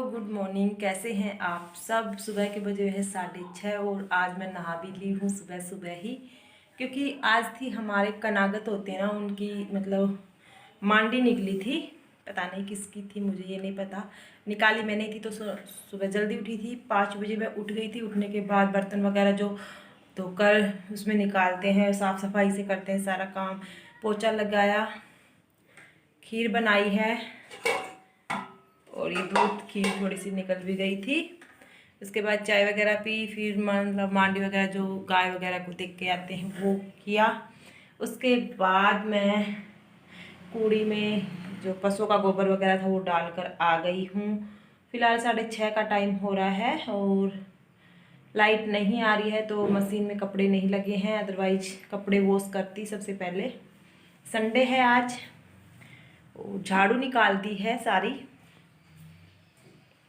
Good morning. कैसे हैं आप सब। सुबह के बजे है 6:30 और आज मैं नहा भी ली हूँ सुबह सुबह ही, क्योंकि आज थी हमारे कनागत होते हैं ना, उनकी मतलब मांडी निकली थी। पता नहीं किसकी थी, मुझे ये नहीं पता। निकाली मैंने थी तो सुबह जल्दी उठी थी, 5 बजे मैं उठ गई थी। उठने के बाद बर्तन वगैरह जो धोकर उसमें निकालते हैं, साफ़ सफाई से करते हैं सारा काम। पोछा लगाया, खीर बनाई है और ये दूध खीर थोड़ी सी निकल भी गई थी। उसके बाद चाय वगैरह पी, फिर मतलब मांडी वगैरह जो गाय वगैरह को देख के आते हैं वो किया। उसके बाद मैं कूड़ी में जो पशुओं का गोबर वगैरह था वो डालकर आ गई हूँ। फिलहाल 6:30 का टाइम हो रहा है और लाइट नहीं आ रही है तो मशीन में कपड़े नहीं लगे हैं, अदरवाइज कपड़े वॉश करती सबसे पहले। संडे है आज, झाड़ू निकाल दी है सारी,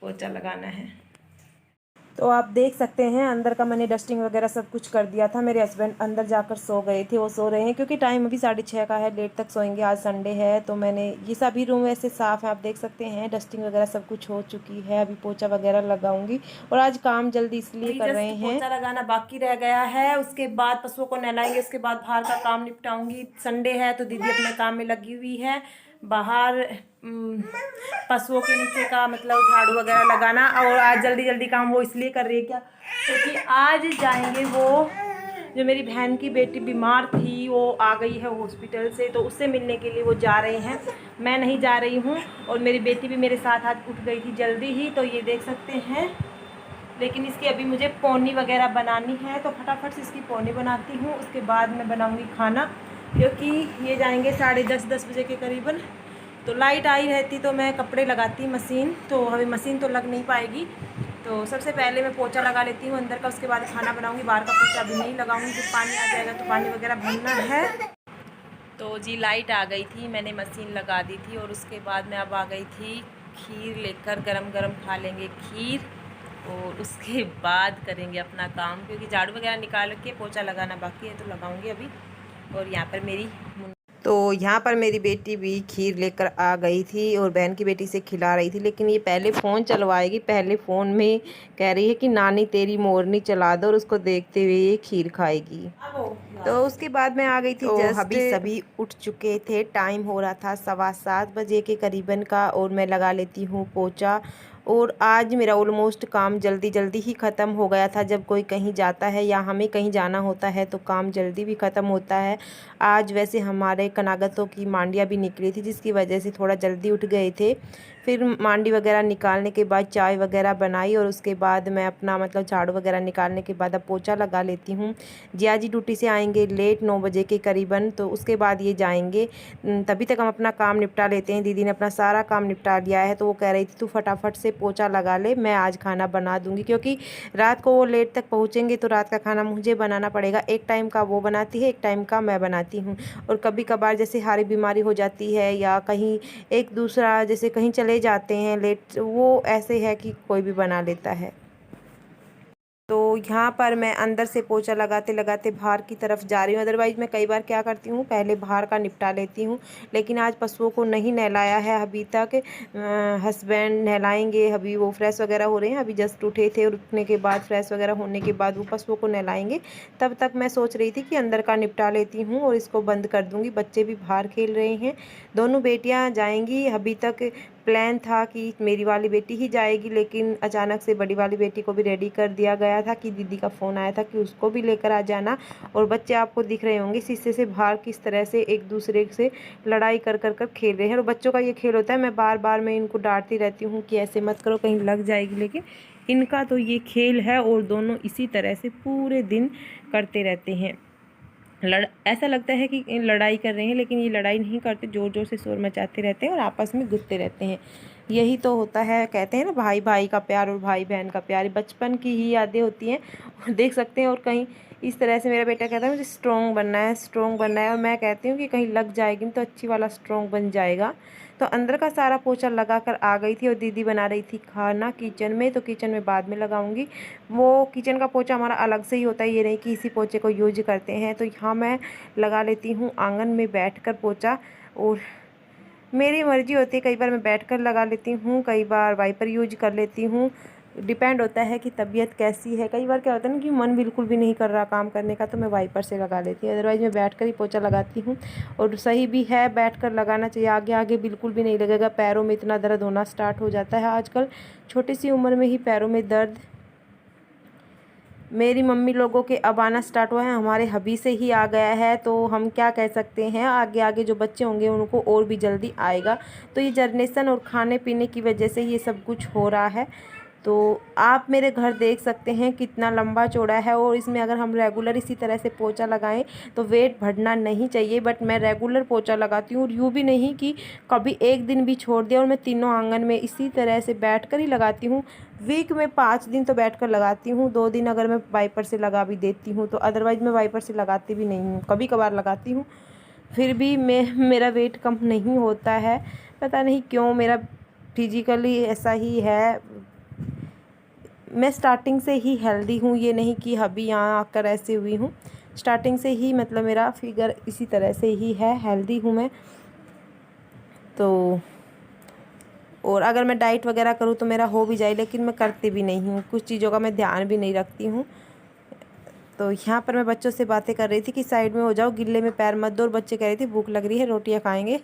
पोछा लगाना है। तो आप देख सकते हैं अंदर का मैंने डस्टिंग वगैरह सब कुछ कर दिया था। मेरे हस्बैंड अंदर जाकर सो गए थे, वो सो रहे हैं क्योंकि टाइम अभी 6:30 का है, लेट तक सोएंगे। आज संडे है तो मैंने ये सभी रूम वैसे साफ़ है, आप देख सकते हैं। डस्टिंग वगैरह सब कुछ हो चुकी है, अभी पोछा वगैरह लगाऊंगी। और आज काम जल्दी इसलिए कर रहे हैं, पोछा लगाना बाकी रह गया है। उसके बाद पशुओं को नहलाएंगे, उसके बाद बाहर का काम निपटाऊंगी। संडे है तो दीदी अपने काम में लगी हुई है। बाहर पशुओं के नीचे का मतलब झाड़ू वगैरह लगाना, और आज जल्दी जल्दी काम वो इसलिए कर रही है क्या, क्योंकि आज जाएंगे वो जो मेरी बहन की बेटी बीमार थी वो आ गई है हॉस्पिटल से, तो उससे मिलने के लिए वो जा रहे हैं। मैं नहीं जा रही हूँ और मेरी बेटी भी मेरे साथ आज उठ गई थी जल्दी ही, तो ये देख सकते हैं। लेकिन इसकी अभी मुझे पौनी वगैरह बनानी है तो फटाफट से इसकी पौनी बनाती हूँ। उसके बाद मैं बनाऊँगी खाना, क्योंकि ये जाएंगे 10:30 बजे के करीबन। तो लाइट आई रहती तो मैं कपड़े लगाती मशीन, तो अभी मशीन तो लग नहीं पाएगी। तो सबसे पहले मैं पोछा लगा लेती हूँ अंदर का, उसके बाद खाना बनाऊँगी। बाहर का पोछा अभी नहीं लगाऊँगी, जब पानी आ जाएगा तो पानी वगैरह भरना है। तो जी लाइट आ गई थी, मैंने मशीन लगा दी थी और उसके बाद मैं अब आ गई थी खीर लेकर। गरम गरम खा लेंगे खीर और उसके बाद करेंगे अपना काम, क्योंकि झाड़ू वगैरह निकाल के पोछा लगाना बाकी है तो लगाऊंगी अभी। और यहाँ पर मेरी बेटी भी खीर लेकर आ गई थी और बहन की बेटी से खिला रही थी, लेकिन ये पहले फ़ोन चलवाएगी। पहले फ़ोन में कह रही है कि नानी तेरी मोरनी चला दो और उसको देखते हुए ये खीर खाएगी। तो उसके बाद मैं आ गई थी। तो अभी सभी उठ चुके थे, टाइम हो रहा था 7:15 बजे के करीबन का, और मैं लगा लेती हूँ पोछा। और आज मेरा ऑलमोस्ट काम जल्दी जल्दी ही ख़त्म हो गया था। जब कोई कहीं जाता है या हमें कहीं जाना होता है तो काम जल्दी भी ख़त्म होता है। आज वैसे हमारे कनागतों की मांडियाँ भी निकली थी, जिसकी वजह से थोड़ा जल्दी उठ गए थे। फिर मांडी वगैरह निकालने के बाद चाय वगैरह बनाई और उसके बाद मैं अपना मतलब झाड़ू वगैरह निकालने के बाद अब पोछा लगा लेती हूँ। जिया जी ड्यूटी से आएंगे लेट 9 बजे के करीबन, तो उसके बाद ये जाएंगे। तभी तक हम अपना काम निपटा लेते हैं। दीदी ने अपना सारा काम निपटा लिया है, तो वो कह रही थी तू फटाफट से पोछा लगा ले, मैं आज खाना बना दूँगी, क्योंकि रात को वो लेट तक पहुँचेंगे तो रात का खाना मुझे बनाना पड़ेगा। एक टाइम का वो बनाती है, एक टाइम का मैं बनाती हूँ। और कभी कभार जैसे हारी बीमारी हो जाती है या कहीं एक दूसरा जैसे कहीं चले जाते हैं लेट, वो ऐसे है कि कोई भी बना लेता है। तो यहाँ पर मैं अंदर से पोछा लगाते लगाते बाहर की तरफ जा रही हूँ। अदरवाइज़ मैं कई बार क्या करती हूँ, पहले बाहर का निपटा लेती हूँ, लेकिन आज पशुओं को नहीं नहलाया है अभी तक। हस्बैंड नहलाएंगे, अभी वो फ्रेश वगैरह हो रहे हैं, अभी जस्ट उठे थे और उठने के बाद फ्रेश वगैरह होने के बाद वो पशुओं को नहलाएंगे। तब तक मैं सोच रही थी कि अंदर का निपटा लेती हूँ और इसको बंद कर दूँगी। बच्चे भी बाहर खेल रहे हैं, दोनों बेटियाँ जाएंगी। अभी तक प्लान था कि मेरी वाली बेटी ही जाएगी, लेकिन अचानक से बड़ी वाली बेटी को भी रेडी कर दिया गया था कि दीदी का फ़ोन आया था कि उसको भी लेकर आ जाना। और बच्चे आपको दिख रहे होंगे शीशे से बाहर किस तरह से एक दूसरे से लड़ाई कर कर कर खेल रहे हैं। और बच्चों का ये खेल होता है, मैं बार बार मैं इनको डांटती रहती हूँ कि ऐसे मत करो कहीं लग जाएगी, लेकिन इनका तो ये खेल है और दोनों इसी तरह से पूरे दिन करते रहते हैं। ऐसा लगता है कि लड़ाई कर रहे हैं, लेकिन ये लड़ाई नहीं करते, ज़ोर ज़ोर से शोर मचाते रहते हैं और आपस में गुस्से रहते हैं। यही तो होता है, कहते हैं ना भाई भाई का प्यार और भाई बहन का प्यार, बचपन की ही यादें होती हैं। और देख सकते हैं, और कहीं इस तरह से मेरा बेटा कहता है मुझे स्ट्रॉन्ग बनना है, स्ट्रॉन्ग बनना है, और मैं कहती हूँ कि कहीं लग जाएगी तो अच्छी वाला स्ट्रॉन्ग बन जाएगा। तो अंदर का सारा पोछा लगा कर आ गई थी और दीदी बना रही थी खाना किचन में, तो किचन में बाद में लगाऊंगी। वो किचन का पोछा हमारा अलग से ही होता है, ये नहीं कि इसी पोछे को यूज करते हैं। तो यहाँ मैं लगा लेती हूँ आंगन में बैठकर पोछा। और मेरी मर्ज़ी होती है, कई बार मैं बैठकर लगा लेती हूँ, कई बार वाइपर यूज कर लेती हूँ। डिपेंड होता है कि तबीयत कैसी है। कई बार क्या होता है ना कि मन बिल्कुल भी नहीं कर रहा काम करने का, तो मैं वाइपर से लगा लेती हूँ। अदरवाइज़ मैं बैठकर ही पोछा लगाती हूँ। और सही भी है, बैठकर लगाना चाहिए। आगे आगे बिल्कुल भी नहीं लगेगा। पैरों में इतना दर्द होना स्टार्ट हो जाता है आजकल, छोटी सी उम्र में ही पैरों में दर्द। मेरी मम्मी लोगों के अब आना स्टार्ट हुआ है, हमारे हबी से ही आ गया है, तो हम क्या कह सकते हैं। आगे आगे जो बच्चे होंगे उनको और भी जल्दी आएगा। तो ये जनरेशन और खाने पीने की वजह से ये सब कुछ हो रहा है। तो आप मेरे घर देख सकते हैं कितना लंबा चौड़ा है, और इसमें अगर हम रेगुलर इसी तरह से पोछा लगाएं तो वेट बढ़ना नहीं चाहिए। बट मैं रेगुलर पोछा लगाती हूँ, और यूँ भी नहीं कि कभी एक दिन भी छोड़ दिया। और मैं तीनों आंगन में इसी तरह से बैठकर ही लगाती हूँ। वीक में 5 दिन तो बैठकर लगाती हूँ, 2 दिन अगर मैं वाइपर से लगा भी देती हूँ तो। अदरवाइज़ मैं वाइपर से लगाती भी नहीं हूँ, कभी कभार लगाती हूँ। फिर भी मेरा वेट कम नहीं होता है, पता नहीं क्यों। मेरा फिजिकली ऐसा ही है। मैं स्टार्टिंग से ही हेल्दी हूँ, ये नहीं कि अभी यहाँ आकर ऐसे हुई हूँ। स्टार्टिंग से ही मतलब मेरा फिगर इसी तरह से ही है, हेल्दी हूँ मैं तो। और अगर मैं डाइट वगैरह करूँ तो मेरा हो भी जाए, लेकिन मैं करती भी नहीं हूँ। कुछ चीज़ों का मैं ध्यान भी नहीं रखती हूँ। तो यहाँ पर मैं बच्चों से बातें कर रही थी कि साइड में हो जाओ, गिल्ले में पैर मत दो। और बच्चे कह रहे थे भूख लग रही है, रोटियाँ खाएंगे।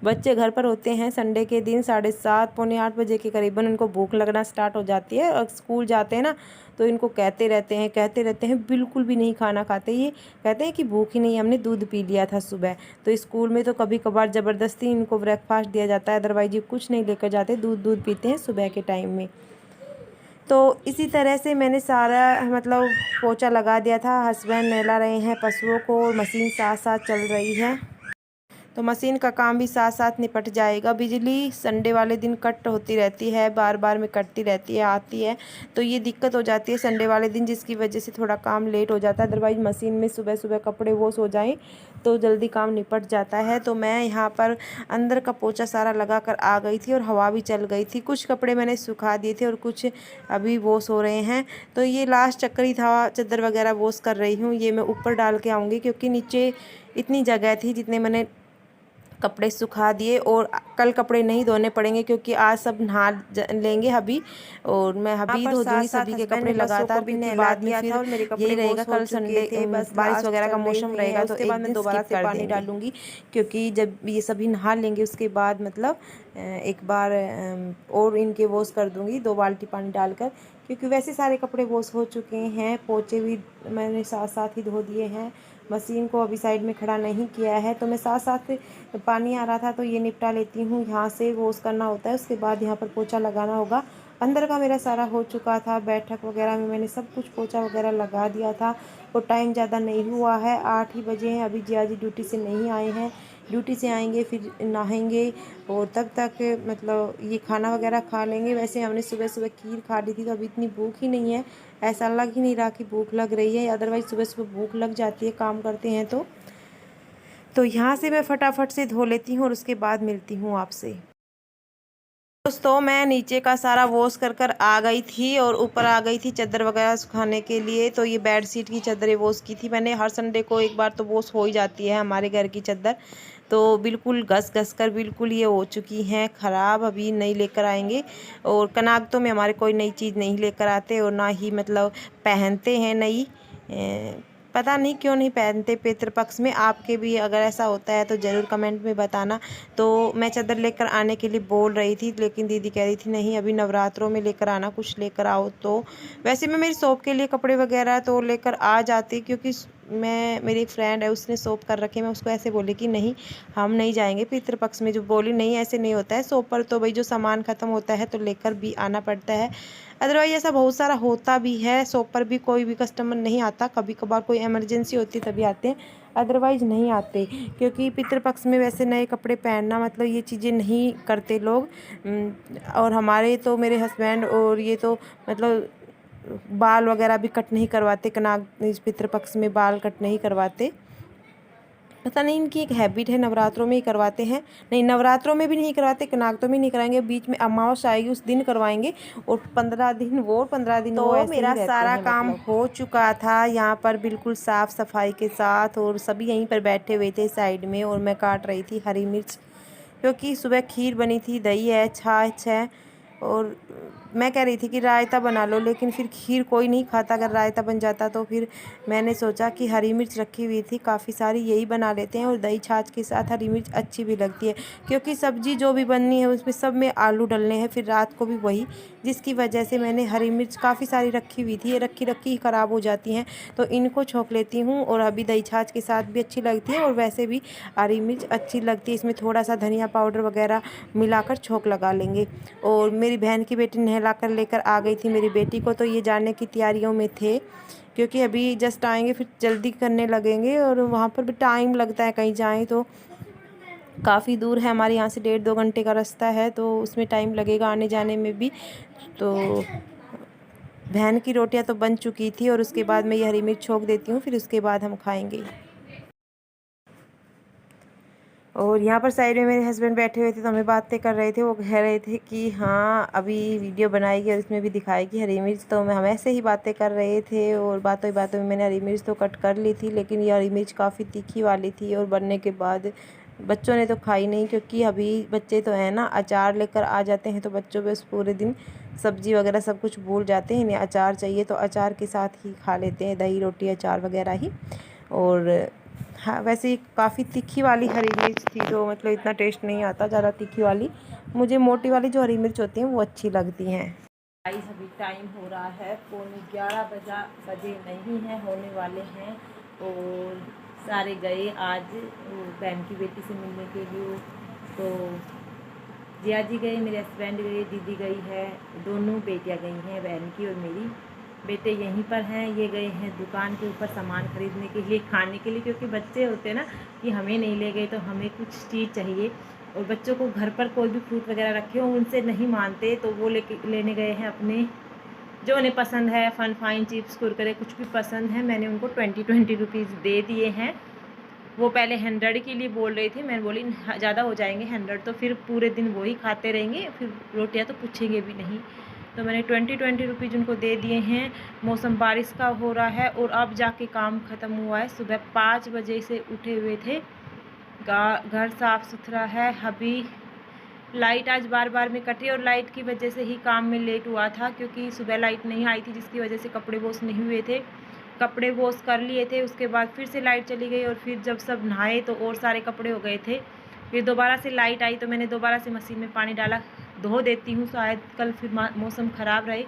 बच्चे घर पर होते हैं संडे के दिन 7:30 पौने 8 बजे के करीबन इनको भूख लगना स्टार्ट हो जाती है। और स्कूल जाते हैं ना, तो इनको कहते रहते हैं, बिल्कुल भी नहीं खाना खाते। ये कहते हैं कि भूख ही नहीं, हमने दूध पी लिया था सुबह। तो स्कूल में तो कभी कभार ज़बरदस्ती इनको ब्रेकफास्ट दिया जाता है, अदरवाइज ये कुछ नहीं लेकर जाते, दूध पीते हैं सुबह के टाइम में। तो इसी तरह से मैंने सारा मतलब पोछा लगा दिया था। हस्बैंड नहला रहे हैं पशुओं को, मशीन साथ साथ चल रही है, तो मशीन का काम भी साथ साथ निपट जाएगा। बिजली संडे वाले दिन कट होती रहती है, बार बार में कटती रहती है, आती है, तो ये दिक्कत हो जाती है संडे वाले दिन, जिसकी वजह से थोड़ा काम लेट हो जाता है। अदरवाइज़ मशीन में सुबह सुबह कपड़े वॉश हो जाएं तो जल्दी काम निपट जाता है। तो मैं यहाँ पर अंदर का पोछा सारा लगा कर आ गई थी, और हवा भी चल गई थी। कुछ कपड़े मैंने सुखा दिए थे और कुछ अभी वॉश हो रहे हैं। तो ये लास्ट चक्कर ही था, चादर वगैरह वॉश कर रही हूँ। ये मैं ऊपर डाल के आऊँगी, क्योंकि नीचे इतनी जगह थी जितने मैंने कपड़े सुखा दिए। और कल कपड़े नहीं धोने पड़ेंगे, क्योंकि आज सब नहा लेंगे हबी, और मैं हबी धो दूँगी सभी के कपड़े लगातार, क्योंकि बाद में फिर यही रहेगा। कल संडे बारिश वगैरह का मौसम रहेगा, तो एक दिन दोबारा से पानी डालूंगी, क्योंकि जब ये सभी नहा लेंगे उसके बाद मतलब एक बार और इनके वॉश कर दूँगी 2 बाल्टी पानी डालकर, क्योंकि वैसे सारे कपड़े वॉश हो चुके हैं। पोछे भी मैंने साथ साथ ही धो दिए हैं। मशीन को अभी साइड में खड़ा नहीं किया है, तो मैं साथ साथ पानी आ रहा था तो ये निपटा लेती हूँ। यहाँ से वॉश करना होता है, उसके बाद यहाँ पर पोछा लगाना होगा। अंदर का मेरा सारा हो चुका था, बैठक वगैरह में मैंने सब कुछ पोछा वगैरह लगा दिया था। और टाइम ज़्यादा नहीं हुआ है, 8 ही बजे हैं। अभी जिया जी ड्यूटी से नहीं आए हैं, ड्यूटी से आएंगे फिर नहाएंगे, और तब तक मतलब ये खाना वगैरह खा लेंगे। वैसे हमने सुबह सुबह खीर खा ली थी, तो अभी इतनी भूख ही नहीं है, ऐसा लग ही नहीं रहा कि भूख लग रही है। अदरवाइज़ सुबह सुबह भूख लग जाती है काम करते हैं तो यहाँ से मैं फटाफट से धो लेती हूँ और उसके बाद मिलती हूँ आपसे। दोस्तों मैं नीचे का सारा वॉश कर कर आ गई थी, और ऊपर आ गई थी चादर वगैरह सुखाने के लिए। तो ये बेड शीट की चादरें वॉश की थी मैंने। हर संडे को एक बार तो वॉश हो ही जाती है हमारे घर की चादर। तो बिल्कुल घस घस कर बिल्कुल ये हो चुकी हैं ख़राब, अभी नई लेकर आएंगे। और कनागतों में हमारे कोई नई चीज़ नहीं लेकर आते, और ना ही मतलब पहनते हैं नई। पता नहीं क्यों नहीं पहनते पितृपक्ष में। आपके भी अगर ऐसा होता है तो ज़रूर कमेंट में बताना। तो मैं चादर लेकर आने के लिए बोल रही थी, लेकिन दीदी कह रही थी नहीं अभी नवरात्रों में लेकर आना, कुछ लेकर आओ। तो वैसे मैं मेरी शॉप के लिए कपड़े वगैरह तो लेकर आ जाती, क्योंकि मेरी एक फ्रेंड है उसने शॉप कर रखी है। मैं उसको ऐसे बोली कि नहीं हम नहीं जाएंगे पितृपक्ष में, जो बोली नहीं ऐसे नहीं होता है। शॉप पर तो भाई जो सामान ख़त्म होता है तो लेकर भी आना पड़ता है। अदरवाइज ऐसा बहुत सारा होता भी है, शॉप पर भी कोई भी कस्टमर नहीं आता, कभी कभार कोई इमरजेंसी होती है तभी आते हैं, अदरवाइज़ नहीं आते। क्योंकि पितृपक्ष में वैसे नए कपड़े पहनना मतलब ये चीज़ें नहीं करते लोग। और हमारे तो मेरे हस्बैंड और ये तो मतलब बाल वगैरह भी कट नहीं करवाते, कनाग इस पितृपक्ष में बाल कट नहीं करवाते। पता नहीं इनकी एक हैबिट है, नवरात्रों में ही करवाते हैं। नहीं नवरात्रों में भी नहीं करवाते, कनागतों में नहीं कराएंगे, बीच में अमावस्या आएगी उस दिन करवाएंगे, और 15 दिन वो 15 दिन वो ऐसे मेरा सारा काम हो चुका था यहाँ पर बिल्कुल साफ़ सफाई के साथ। और सभी यहीं पर बैठे हुए थे साइड में, और मैं काट रही थी हरी मिर्च। क्योंकि सुबह खीर बनी थी, दही है, छाछ है, और मैं कह रही थी कि रायता बना लो, लेकिन फिर खीर कोई नहीं खाता, अगर रायता बन जाता तो फिर मैंने सोचा कि हरी मिर्च रखी हुई थी काफ़ी सारी, यही बना लेते हैं। और दही छाछ के साथ हरी मिर्च अच्छी भी लगती है, क्योंकि सब्ज़ी जो भी बननी है उसमें सब में आलू डलने हैं, फिर रात को भी वही, जिसकी वजह से मैंने हरी मिर्च काफ़ी सारी रखी हुई थी। ये रखी रखी ही ख़राब हो जाती हैं, तो इनको छोंक लेती हूँ। और अभी दही छाछ के साथ भी अच्छी लगती है, और वैसे भी हरी मिर्च अच्छी लगती है। इसमें थोड़ा सा धनिया पाउडर वगैरह मिलाकर छोंक लगा लेंगे। और मेरी बहन की बेटी नहला कर लेकर आ गई थी मेरी बेटी को, तो ये जाने की तैयारियों में थे, क्योंकि अभी जस्ट आएंगे फिर जल्दी करने लगेंगे, और वहाँ पर भी टाइम लगता है, कहीं जाएं तो काफ़ी दूर है, हमारे यहाँ से 1.5-2 घंटे का रास्ता है, तो उसमें टाइम लगेगा आने जाने में भी। तो बहन की रोटियां तो बन चुकी थी, और उसके बाद मैं ये हरी मिर्च छोंक देती हूँ, फिर उसके बाद हम खाएंगे। और यहाँ पर साइड में मेरे हस्बैंड बैठे हुए थे, तो हमें बातें कर रहे थे। वो कह रहे थे कि हाँ अभी वीडियो बनाएगी और इसमें भी दिखाएगी हरी मिर्च, तो हम ऐसे ही बातें कर रहे थे। और बातों ही बातों में मैंने हरी मिर्च तो कट कर ली थी, लेकिन ये हरी मिर्च काफ़ी तीखी वाली थी, और बनने के बाद बच्चों ने तो खाई नहीं, क्योंकि अभी बच्चे तो हैं ना, अचार लेकर आ जाते हैं, तो बच्चों बस पूरे दिन सब्ज़ी वगैरह सब कुछ भूल जाते हैं, इन्हें अचार चाहिए तो अचार के साथ ही खा लेते हैं, दही रोटी अचार वगैरह ही। और हाँ, वैसे ही काफ़ी तीखी वाली हरी मिर्च थी, तो मतलब इतना टेस्ट नहीं आता ज़्यादा तीखी वाली, मुझे मोटी वाली जो हरी मिर्च होती हैं वो अच्छी लगती हैं। गाइस अभी टाइम हो रहा है 11:15 बजे नहीं है, होने वाले हैं। और सारे गए आज बहन की बेटी से मिलने के लिए, तो जिया जी गए, मेरे हस्बैंड गए, दीदी गई है, दोनों बेटियां गई हैं, बहन की और मेरी। बेटे यहीं पर हैं, ये गए हैं दुकान के ऊपर सामान खरीदने के लिए, खाने के लिए, क्योंकि बच्चे होते हैं ना कि हमें नहीं ले गए तो हमें कुछ चीज़ चाहिए। और बच्चों को घर पर कोई भी फ्रूट वगैरह रखे हो उनसे नहीं मानते, तो वो लेने गए हैं अपने जो उन्हें पसंद है, फन फाइन चिप्स कुरकुरे कुछ भी पसंद है। मैंने उनको 20 रुपीज़ दे दिए हैं। वो पहले 100 के लिए बोल रही थी, मैं बोली ज़्यादा हो जाएंगे 100, तो फिर पूरे दिन वही खाते रहेंगे, फिर रोटियां तो पूछेंगे भी नहीं। तो मैंने 20 रुपीज़ उनको दे दिए हैं। मौसम बारिश का हो रहा है, और अब जाके काम ख़त्म हुआ है। सुबह 5 बजे से उठे हुए थे, घर साफ़ सुथरा है। अभी लाइट आज बार बार में कटी, और लाइट की वजह से ही काम में लेट हुआ था, क्योंकि सुबह लाइट नहीं आई थी, जिसकी वजह से कपड़े वॉश नहीं हुए थे। कपड़े वॉश कर लिए थे, उसके बाद फिर से लाइट चली गई, और फिर जब सब नहाए तो और सारे कपड़े हो गए थे। फिर दोबारा से लाइट आई, तो मैंने दोबारा से मशीन में पानी डाला, धो देती हूँ, शायद कल फिर मौसम ख़राब रहे।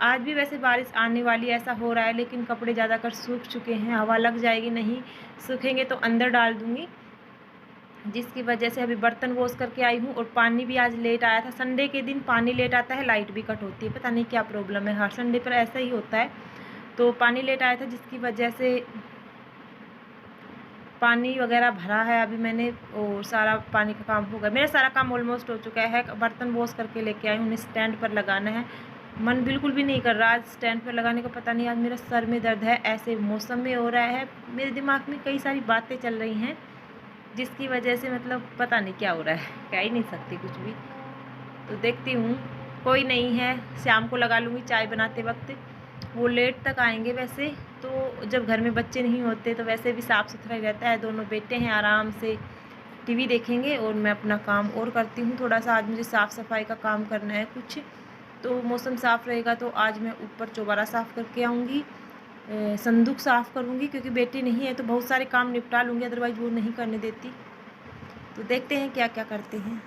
आज भी वैसे बारिश आने वाली ऐसा हो रहा है, लेकिन कपड़े ज़्यादातर सूख चुके हैं, हवा लग जाएगी, नहीं सूखेंगे तो अंदर डाल दूँगी, जिसकी वजह से अभी बर्तन वॉश करके आई हूँ। और पानी भी आज लेट आया था, संडे के दिन पानी लेट आता है, लाइट भी कट होती है, पता नहीं क्या प्रॉब्लम है, हर संडे पर ऐसा ही होता है। तो पानी लेट आया था, जिसकी वजह से पानी वगैरह भरा है अभी मैंने, और सारा पानी का काम हो गया, मेरा सारा काम ऑलमोस्ट हो चुका है। बर्तन वॉश करके लेके आई हूँ, उन्हें स्टैंड पर लगाना है। मन बिल्कुल भी नहीं कर रहा आज स्टैंड पर लगाने का, पता नहीं आज मेरा सर में दर्द है, ऐसे मौसम में हो रहा है, मेरे दिमाग में कई सारी बातें चल रही हैं, जिसकी वजह से मतलब पता नहीं क्या हो रहा है, कह ही नहीं सकती कुछ भी। तो देखती हूँ, कोई नहीं है, शाम को लगा लूँगी चाय बनाते वक्त, वो लेट तक आएंगे वैसे। तो जब घर में बच्चे नहीं होते तो वैसे भी साफ़ सुथरा ही रहता है, दोनों बेटे हैं, आराम से टीवी देखेंगे, और मैं अपना काम और करती हूँ। थोड़ा सा आज मुझे साफ़ सफाई का काम करना है कुछ, तो मौसम साफ़ रहेगा तो आज मैं ऊपर चौबारा साफ़ करके आऊँगी, संदूक साफ़ करूँगी, क्योंकि बेटी नहीं है तो बहुत सारे काम निपटा लूँगी, अदरवाइज़ वो नहीं करने देती। तो देखते हैं क्या क्या करते हैं।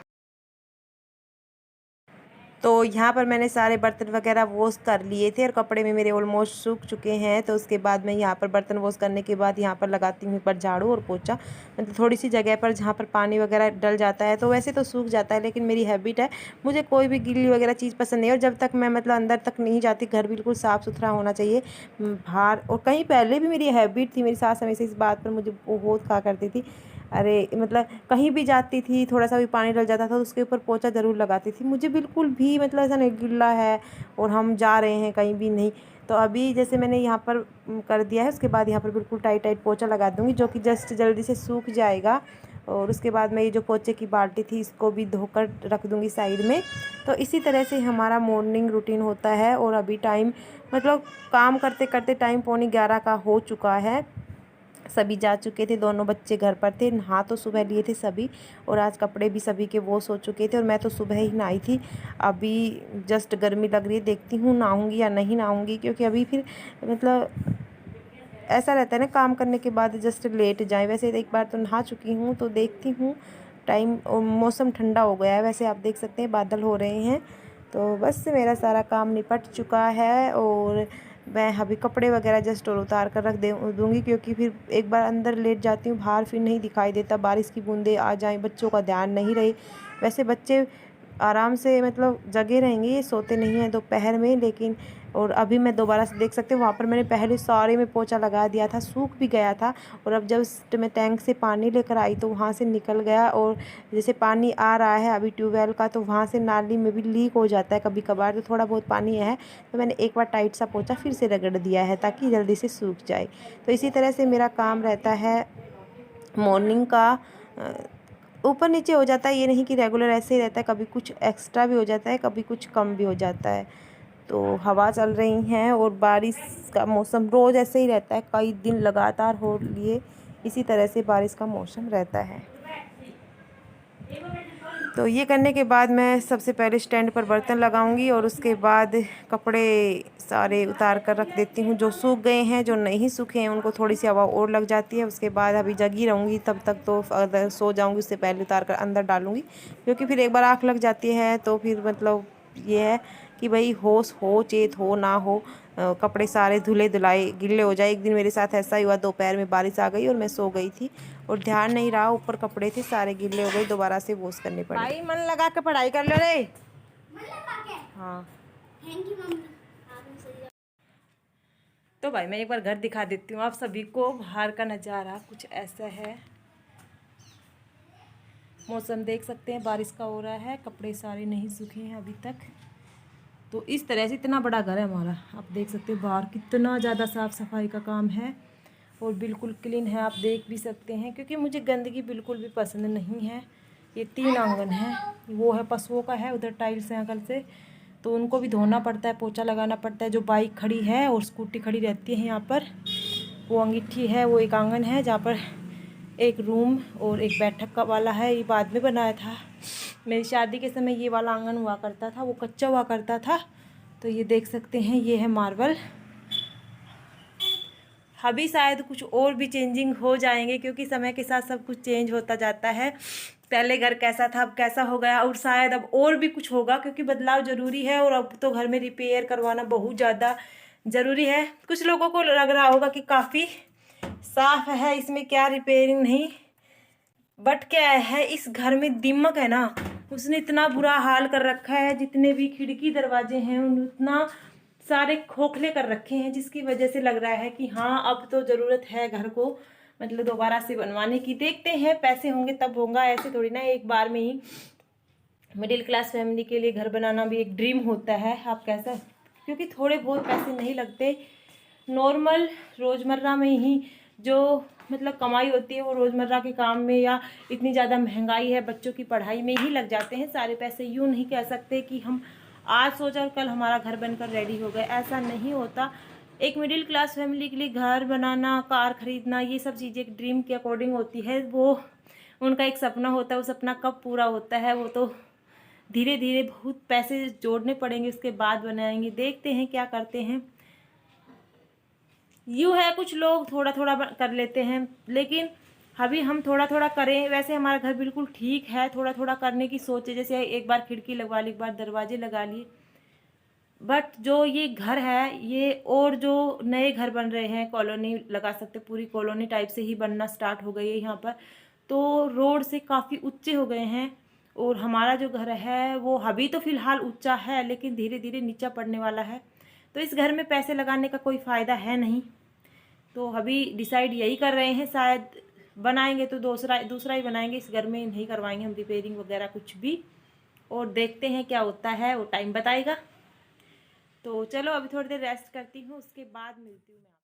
तो यहाँ पर मैंने सारे बर्तन वगैरह वॉश कर लिए थे, और कपड़े में मेरे ऑलमोस्ट सूख चुके हैं। तो उसके बाद मैं यहाँ पर बर्तन वॉश करने के बाद यहाँ पर लगाती हूँ एक बार झाड़ू और पोछा, मतलब थोड़ी सी जगह पर जहाँ पर पानी वगैरह डल जाता है, तो वैसे तो सूख जाता है, लेकिन मेरी हैबिट है, मुझे कोई भी गीली वगैरह चीज़ पसंद नहीं है। और जब तक मैं मतलब अंदर तक नहीं जाती, घर बिल्कुल साफ़ सुथरा होना चाहिए। बाहर और कहीं पहले भी मेरी हैबिट थी, मेरी सास हमेशा इस बात पर मुझे बहुत कहा करती थी, अरे मतलब कहीं भी जाती थी, थोड़ा सा भी पानी डल जाता था तो उसके ऊपर पोंछा ज़रूर लगाती थी। मुझे बिल्कुल भी मतलब ऐसा नहीं, गिल्ला है और हम जा रहे हैं कहीं भी नहीं। तो अभी जैसे मैंने यहाँ पर कर दिया है, उसके बाद यहाँ पर बिल्कुल टाइट टाइट पोंछा लगा दूँगी, जो कि जस्ट जल्दी से सूख जाएगा। और उसके बाद मैं ये जो पोंछे की बाल्टी थी इसको भी धोकर रख दूँगी साइड में। तो इसी तरह से हमारा मॉर्निंग रूटीन होता है। और अभी टाइम मतलब काम करते करते टाइम 11:15 का हो चुका है। सभी जा चुके थे, दोनों बच्चे घर पर थे। नहा तो सुबह लिए थे सभी, और आज कपड़े भी सभी के वॉश हो चुके थे, और मैं तो सुबह ही नहाई थी। अभी जस्ट गर्मी लग रही है, देखती हूँ नहाऊंगी या नहीं नहाऊंगी, क्योंकि अभी फिर मतलब ऐसा रहता है ना, काम करने के बाद जस्ट लेट जाए। वैसे एक बार तो नहा चुकी हूँ, तो देखती हूँ टाइम। और मौसम ठंडा हो गया है, वैसे आप देख सकते हैं बादल हो रहे हैं। तो बस मेरा सारा काम निपट चुका है, और मैं अभी कपड़े वगैरह जस्ट और उतार कर रख दूँगी, क्योंकि फिर एक बार अंदर लेट जाती हूँ बाहर, फिर नहीं दिखाई देता, बारिश की बूंदें आ जाएं, बच्चों का ध्यान नहीं रहे। वैसे बच्चे आराम से मतलब जगे रहेंगे, ये सोते नहीं हैं दोपहर में, लेकिन और अभी मैं दोबारा से देख सकते हो वहाँ पर मैंने पहले सारे में पोछा लगा दिया था, सूख भी गया था। और अब जब मैं टैंक से पानी लेकर आई तो वहाँ से निकल गया, और जैसे पानी आ रहा है अभी ट्यूबवेल का, तो वहाँ से नाली में भी लीक हो जाता है कभी कभार, तो थोड़ा बहुत पानी है, तो मैंने एक बार टाइट सा पोछा फिर से रगड़ दिया है ताकि जल्दी से सूख जाए। तो इसी तरह से मेरा काम रहता है मॉर्निंग का। ऊपर नीचे हो जाता है, ये नहीं कि रेगुलर ऐसे ही रहता है, कभी कुछ एक्स्ट्रा भी हो जाता है, कभी कुछ कम भी हो जाता है। तो हवा चल रही हैं और बारिश का मौसम रोज़ ऐसे ही रहता है, कई दिन लगातार हो लिए इसी तरह से बारिश का मौसम रहता है। तो ये करने के बाद मैं सबसे पहले स्टैंड पर बर्तन लगाऊंगी, और उसके बाद कपड़े सारे उतार कर रख देती हूँ। जो सूख गए हैं, जो नहीं सूखे हैं, उनको थोड़ी सी हवा और लग जाती है। उसके बाद अभी जगी रहूँगी तब तक, तो अगर सो जाऊँगी उससे पहले उतार कर अंदर डालूँगी, क्योंकि फिर एक बार आँख लग जाती है तो फिर मतलब ये है कि भाई होश हो चेत हो ना हो, कपड़े सारे धुले धुलाए गिले हो जाए। एक दिन मेरे साथ ऐसा ही हुआ, दोपहर में बारिश आ गई और मैं सो गई थी और ध्यान नहीं रहा, ऊपर कपड़े थे सारे गिले हो गए, दोबारा से वॉश करने पड़े। भाई मन लगा के पढ़ाई कर लो रे। हाँ तो भाई मैं एक बार घर दिखा देती हूँ आप सभी को। बाहर का नज़ारा कुछ ऐसा है, मौसम देख सकते हैं बारिश का हो रहा है, कपड़े सारे नहीं सूखे हैं अभी तक। तो इस तरह से इतना बड़ा घर है हमारा, आप देख सकते हैं बाहर कितना ज़्यादा साफ़ सफाई का काम है और बिल्कुल क्लीन है, आप देख भी सकते हैं, क्योंकि मुझे गंदगी बिल्कुल भी पसंद नहीं है। ये 3 आंगन है, वो है पशुओं का है, उधर टाइल्स हैं अकल से, तो उनको भी धोना पड़ता है, पोछा लगाना पड़ता है। जो बाइक खड़ी है और स्कूटी खड़ी रहती है यहाँ पर, वो अंगीठी है, वो एक आंगन है जहाँ पर एक रूम और एक बैठक का वाला है। ये बाद में बनाया था, मेरी शादी के समय ये वाला आंगन हुआ करता था, वो कच्चा हुआ करता था। तो ये देख सकते हैं, ये है मार्बल। अभी शायद कुछ और भी चेंजिंग हो जाएंगे, क्योंकि समय के साथ सब कुछ चेंज होता जाता है। पहले घर कैसा था अब कैसा हो गया, और शायद अब और भी कुछ होगा, क्योंकि बदलाव ज़रूरी है। और अब तो घर में रिपेयर करवाना बहुत ज़्यादा ज़रूरी है। कुछ लोगों को लग रहा होगा कि काफ़ी साफ है, इसमें क्या रिपेयरिंग नहीं, बट क्या है, इस घर में दिमक है ना, उसने इतना बुरा हाल कर रखा है। जितने भी खिड़की दरवाजे हैं उतना सारे खोखले कर रखे हैं, जिसकी वजह से लग रहा है कि हाँ अब तो ज़रूरत है घर को मतलब दोबारा से बनवाने की। देखते हैं, पैसे होंगे तब होगा, ऐसे थोड़ी ना एक बार में ही। मिडिल क्लास फैमिली के लिए घर बनाना भी एक ड्रीम होता है, आप कैसा, क्योंकि थोड़े बहुत पैसे नहीं लगते। नॉर्मल रोज़मर्रा में ही जो मतलब कमाई होती है वो रोज़मर्रा के काम में, या इतनी ज़्यादा महंगाई है, बच्चों की पढ़ाई में ही लग जाते हैं सारे पैसे। यूँ नहीं कह सकते कि हम आज सोचा और कल हमारा घर बनकर रेडी हो गए, ऐसा नहीं होता। एक मिडिल क्लास फैमिली के लिए घर बनाना, कार खरीदना, ये सब चीज़ें एक ड्रीम के अकॉर्डिंग होती है। वो उनका एक सपना होता है, वो सपना कब पूरा होता है वो तो धीरे धीरे बहुत पैसे जोड़ने पड़ेंगे, उसके बाद बनाएंगे। देखते हैं क्या करते हैं। यूँ है कुछ लोग थोड़ा थोड़ा कर लेते हैं, लेकिन अभी हम थोड़ा थोड़ा करें। वैसे हमारा घर बिल्कुल ठीक है, थोड़ा थोड़ा करने की सोच है, जैसे एक बार खिड़की लगवा ली, एक बार दरवाजे लगा लिए। बट जो ये घर है ये, और जो नए घर बन रहे हैं, कॉलोनी लगा सकते, पूरी कॉलोनी टाइप से ही बनना स्टार्ट हो गई है यहाँ पर, तो रोड से काफ़ी ऊंचे हो गए हैं। और हमारा जो घर है वो अभी तो फ़िलहाल ऊंचा है, लेकिन धीरे धीरे नीचा पड़ने वाला है। तो इस घर में पैसे लगाने का कोई फ़ायदा है नहीं, तो अभी डिसाइड यही कर रहे हैं, शायद बनाएंगे तो दूसरा दूसरा ही बनाएंगे, इस घर में नहीं करवाएंगे हम रिपेयरिंग वगैरह कुछ भी। और देखते हैं क्या होता है, वो टाइम बताएगा। तो चलो अभी थोड़ी देर रेस्ट करती हूँ, उसके बाद मिलती हूँ मैं।